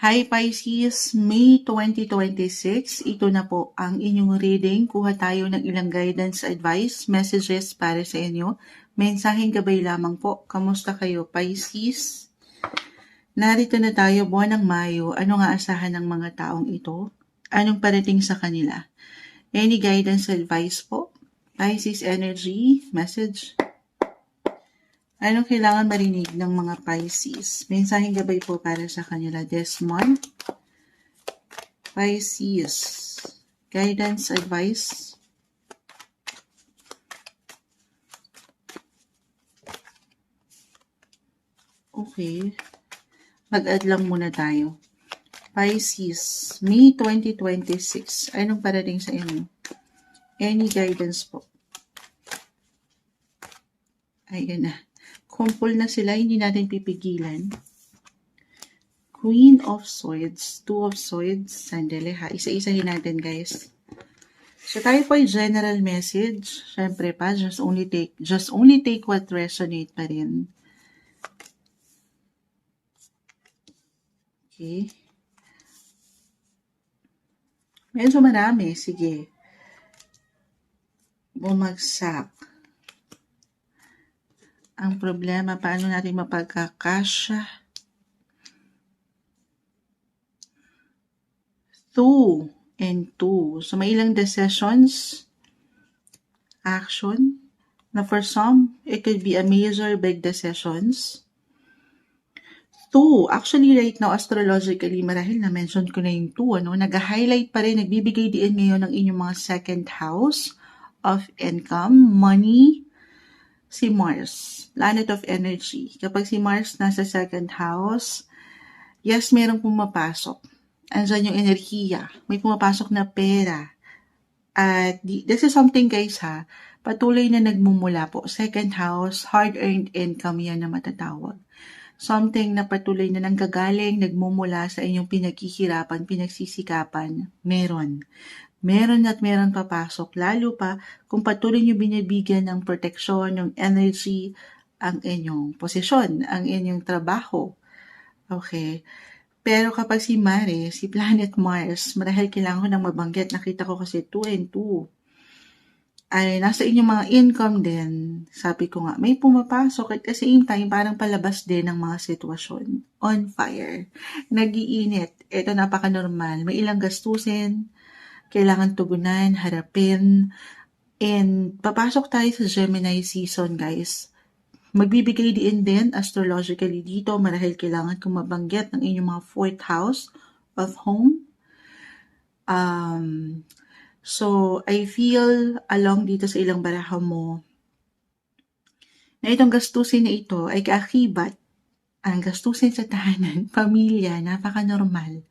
Hi Pisces, May 2026, ito na po ang inyong reading. Kuha tayo ng ilang guidance, advice, messages para sa inyo. Mensaheng gabay lamang po. Kamusta kayo Pisces? Narito na tayo, buwan ng Mayo. Ano nga asahan ng mga taong ito? Anong parating sa kanila? Any guidance, advice po? Pisces energy, message. Anong kailangan marinig ng mga Pisces? Mensaheng gabay po para sa kanila this month. Pisces. Guidance, advice. Okay. Mag-add lang muna tayo. Pisces, May 2026. Anong parating sa inyo? Any guidance po? Ayan na. Kumpul na sila, hindi natin pipigilan. Queen of Swords, Two of Swords, sandali ha. Isa-isahin natin guys. So tayo po ay general message. Siyempre pa, just only take what resonate pa rin. Okay. Medyo marami, sige. Bumagsak. Ang problema, paano natin mapagkakasya? 2 and 2. So, may ilang decisions, action, na for some, it could be a major big decisions. 2, actually right now, astrologically, marahil na-mention ko na yung 2, nag-highlight pa rin, nagbibigay diin ngayon ng inyong mga second house of income, money, si Mars, planet of energy. Kapag si Mars nasa second house, yes, merong pumapasok. Andyan yung enerhiya. May pumapasok na pera. At this is something guys ha, patuloy na nagmumula po. Second house, hard-earned income yan na matatawag. Something na patuloy na nanggagaling, nagmumula sa inyong pinaghihirapan, pinagsisikapan. Meron at meron papasok. Lalo pa kung patuloy nyo binibigyan ng proteksyon, ng energy, ang inyong posisyon, ang inyong trabaho. Okay. Pero kapag si Mars, si planet Mars, marahil kailangan ko nang mabanggit. Nakita ko kasi 2 and 2. Ay, nasa inyong mga income din. Sabi ko nga, may pumapasok at the same time, parang palabas din ng mga sitwasyon. On fire. Nag-iinit. Ito napaka-normal. May ilang gastusin, kailangan tugunan, harapin, and papasok tayo sa Gemini season, guys. Magbibigay din astrologically dito, marahil kailangan kong mabanggit ng inyong mga 4th house of home. So, I feel along dito sa ilang baraha mo na itong gastusin na ito ay kaakibat ang gastusin sa tahanan, pamilya, napaka-normal.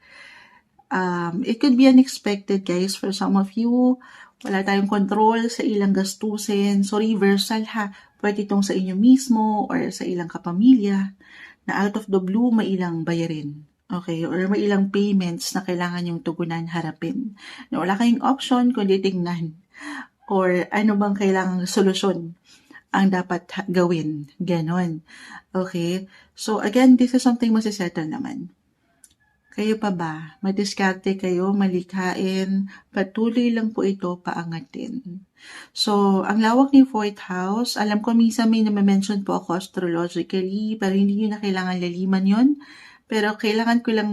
It could be unexpected, guys, for some of you. Wala tayong control sa ilang gastusin. So, reversal ha. Pwede itong sa inyo mismo or sa ilang kapamilya na out of the blue, may ilang bayarin. Okay? Or may ilang payments na kailangan yung tugunan, harapin. Na wala kayong option kundi tingnan. Or ano bang kailangang solusyon ang dapat gawin. Ganon. Okay? So, again, this is something masisettle naman. Kayo pa ba? Madiskarte kayo, malikhain, patuloy lang po ito paangatin. So, ang lawak ni 4th house, alam ko minsan may na-mention po ako astrologically, pero hindi nyo na kailangan laliman yon. Pero kailangan ko lang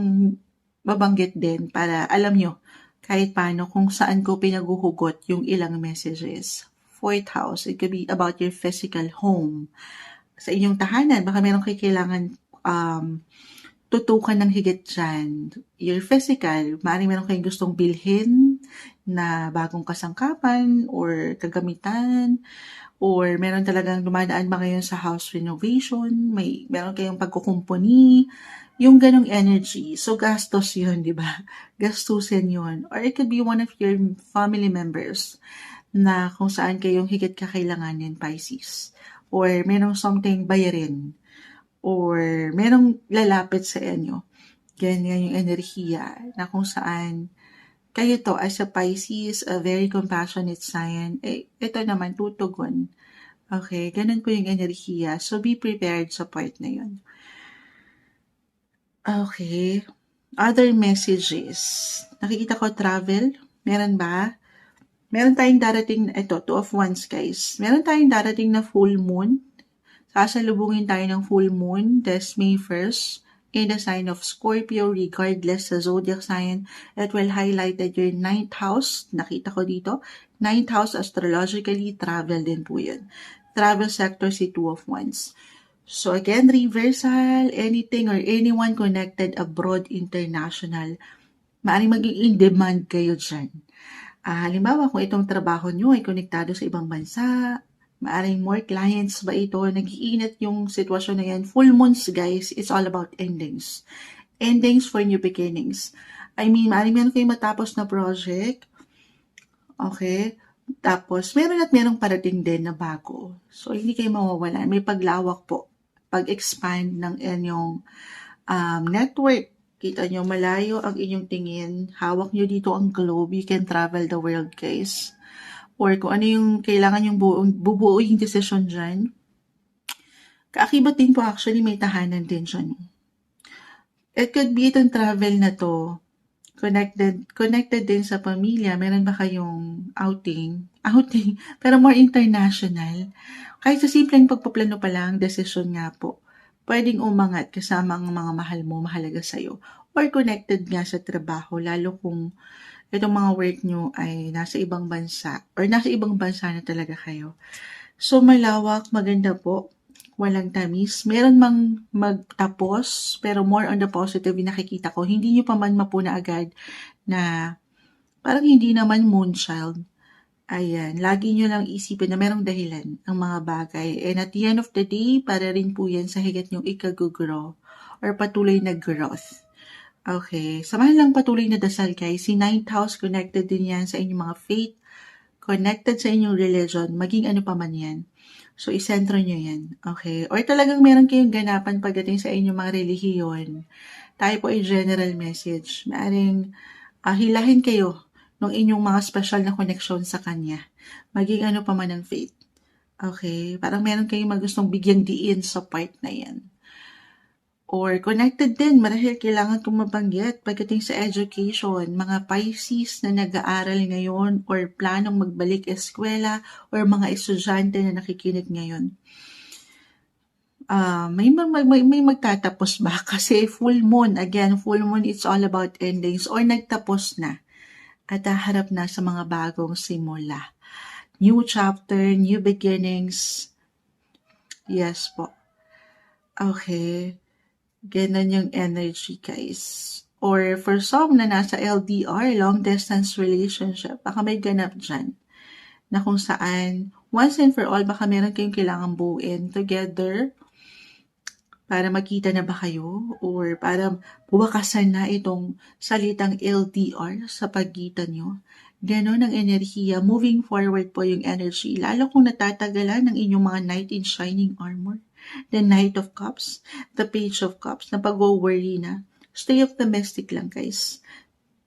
mabanggit din para alam nyo kahit paano kung saan ko pinaguhugot yung ilang messages. 4th house, it could be about your physical home. Sa inyong tahanan, baka meron kayo kailangan tutukan ng higit dyan. Your physical, maaaring meron kayong gustong bilhin na bagong kasangkapan or kagamitan, or meron talagang dumadaan ba ngayon sa house renovation, meron kayong pagkukumpuni, yung ganong energy. So, gastos yun, di ba? Gastusin yun. Or it could be one of your family members na kung saan kayong higit kakailanganin, Pisces. Or merong something bayarin. Or merong lalapit sa inyo. Ganyan yung enerhiya na kung saan kayo to as a Pisces, a very compassionate sign, ito naman tutugon. Okay, ganun po yung enerhiya. So, be prepared sa part na yun. Okay. Other messages. Nakikita ko travel. Meron ba? Meron tayong darating, ito, Two of Wands, guys. Meron tayong darating na full moon. Sasalubungin tayo ng full moon this May 1st in the sign of Scorpio, regardless sa zodiac sign. It will highlight your 9th house. Nakita ko dito. 9th house astrologically, travel din po yun. Travel sector si Two of Wands. So again, reversal, anything or anyone connected abroad, international, maaaring maging in demand kayo dyan. Halimbawa, kung itong trabaho nyo ay konektado sa ibang bansa, maaaring more clients ba ito, nag-iinit yung sitwasyon na yan. Full moons, guys, it's all about endings. Endings for new beginnings. I mean, maaaring meron kayong matapos na project, okay? Tapos, meron at merong parating din na bago. So, hindi kayo mawawalan. May paglawak po. Pag-expand ng inyong network. Kita nyo, malayo ang inyong tingin. Hawak nyo dito ang globe. You can travel the world, guys. Or kung ano yung kailangan yung bubuo yung decision dyan. Kaakibat din po actually, may tahanan din dyan. It could be itong travel na to, connected din sa pamilya. Meron ba kayong outing, pero more international. Kahit sa simpleng pagpaplano pa lang, desisyon nga po, pwedeng umangat kasama ang mga mahal mo, mahalaga sa'yo. Or connected nga sa trabaho, lalo kung itong mga work nyo ay nasa ibang bansa, or nasa ibang bansa na talaga kayo. So, malawak, maganda po. Walang tamis. Meron mang magtapos, pero more on the positive yung nakikita ko. Hindi nyo pa man mapuna agad na parang hindi naman moonchild. Ayan, lagi nyo lang isipin na merong dahilan ang mga bagay. And at the end of the day, para rin po yan sa higit nyong ikagugrow or patuloy na growth. Okay, samahan lang patuloy na dasal, guys. Si 9th house, connected din yan sa inyong mga faith, connected sa inyong religion, maging ano pa man yan. So, isentro nyo yan. Okay? Or talagang meron kayong ganapan pagdating sa inyong mga relihiyon. Tayo po ay general message. Maaring hilahin kayo ng inyong mga special na connection sa Kanya. Maging ano pa man ang faith. Okay? Parang meron kayong magustong bigyang diin sa part na yan. Or connected din, marahil kailangan kong mabanggit pagdating sa education, mga Pisces na nag-aaral ngayon or planong magbalik eskwela or mga estudyante na nakikinig ngayon. May magtatapos ba? Kasi full moon, again, full moon, it's all about endings or nagtapos na at haharap na sa mga bagong simula. New chapter, new beginnings. Yes po. Okay. Ganon yung energy, guys. Or for some na nasa LDR, long distance relationship, baka may ganap dyan na kung saan, once and for all, baka meron kayong kailangang buuin together para magkita na ba kayo or para buwakasan na itong salitang LDR sa pagitan nyo. Ganon ang enerhiya. Moving forward po yung energy, lalo kung natatagalan ng inyong mga knight in shining armor. The Knight of Cups, the Page of Cups, na pag-worry na. Stay optimistic lang, guys.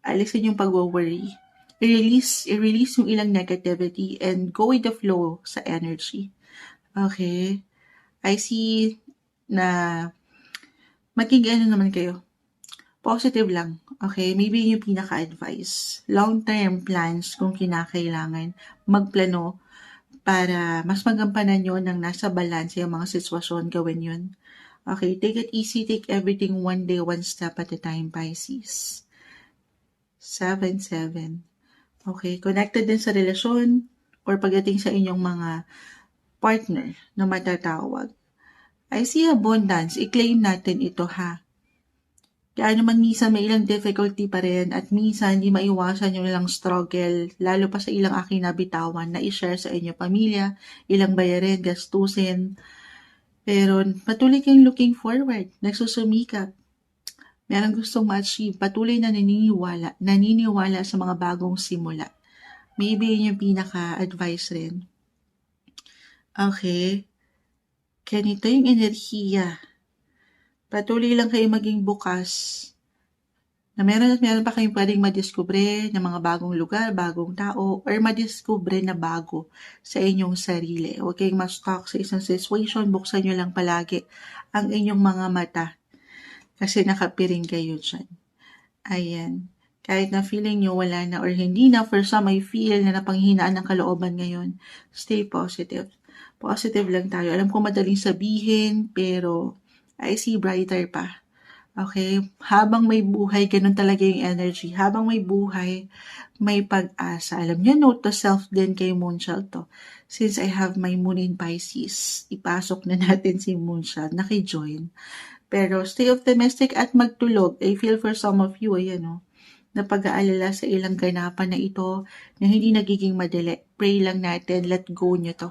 Alisin yung pag-worry. I-release yung ilang negativity and go with the flow sa energy. Okay? I see na maging ano naman kayo. Positive lang. Okay? Maybe yung pinaka-advice. Long-term plans kung kinakailangan. Magplano para mas magampanan nyo ng nasa balance yung mga sitwasyon, gawin yun. Okay, take it easy, take everything one day, one step at a time, Pisces. 7-7. Okay, connected din sa relasyon or pagdating sa inyong mga partner na matatawag. I see abundance, i-claim natin ito ha. Kaya naman minsan may ilang difficulty pa rin at minsan hindi maiwasan yung ilang struggle, lalo pa sa ilang aking nabitawan na i-share sa inyo pamilya, ilang bayarin, gastusin. Pero patuloy kayong looking forward, nagsusumikap. Merong gustong ma-achieve, patuloy na naniniwala sa mga bagong simula. Maybe yun yung pinaka-advice rin. Okay. Ganito yung enerhiya. Patuloy lang kayo maging bukas na meron pa kayong pwedeng madiskubre ng mga bagong lugar, bagong tao, or madiskubre na bago sa inyong sarili. Huwag kayong ma-stuck sa isang situation, buksan nyo lang palagi ang inyong mga mata kasi nakapiring kayo dyan. Ayan. Kahit na feeling nyo wala na or hindi na, for some I feel na napanghihinaan ng kalooban ngayon, stay positive. Positive lang tayo. Alam ko madaling sabihin, pero I see brighter pa. Okay? Habang may buhay, ganun talaga yung energy. Habang may buhay, may pag-asa. Alam niyo, note to self din kay Moonchild to. Since I have my moon in Pisces, ipasok na natin si Moonchild, nakijoin. Pero stay optimistic at magtulog. I feel for some of you, ayan o, na pag-aalala sa ilang ganapan na ito na hindi nagiging madali. Pray lang natin, let go nyo to.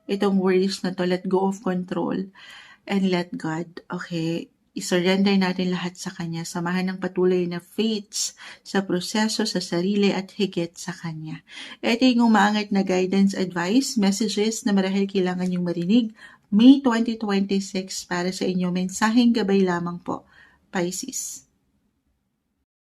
Itong worries na to, let go of control and let God, okay? I-surrender natin lahat sa Kanya. Samahan ng patuloy na faiths sa proseso, sa sarili at higit sa Kanya. Ito yung umaangat na guidance, advice, messages na marahil kailangan yung marinig. May 2026 para sa inyo. Mensaheng gabay lamang po, Pisces.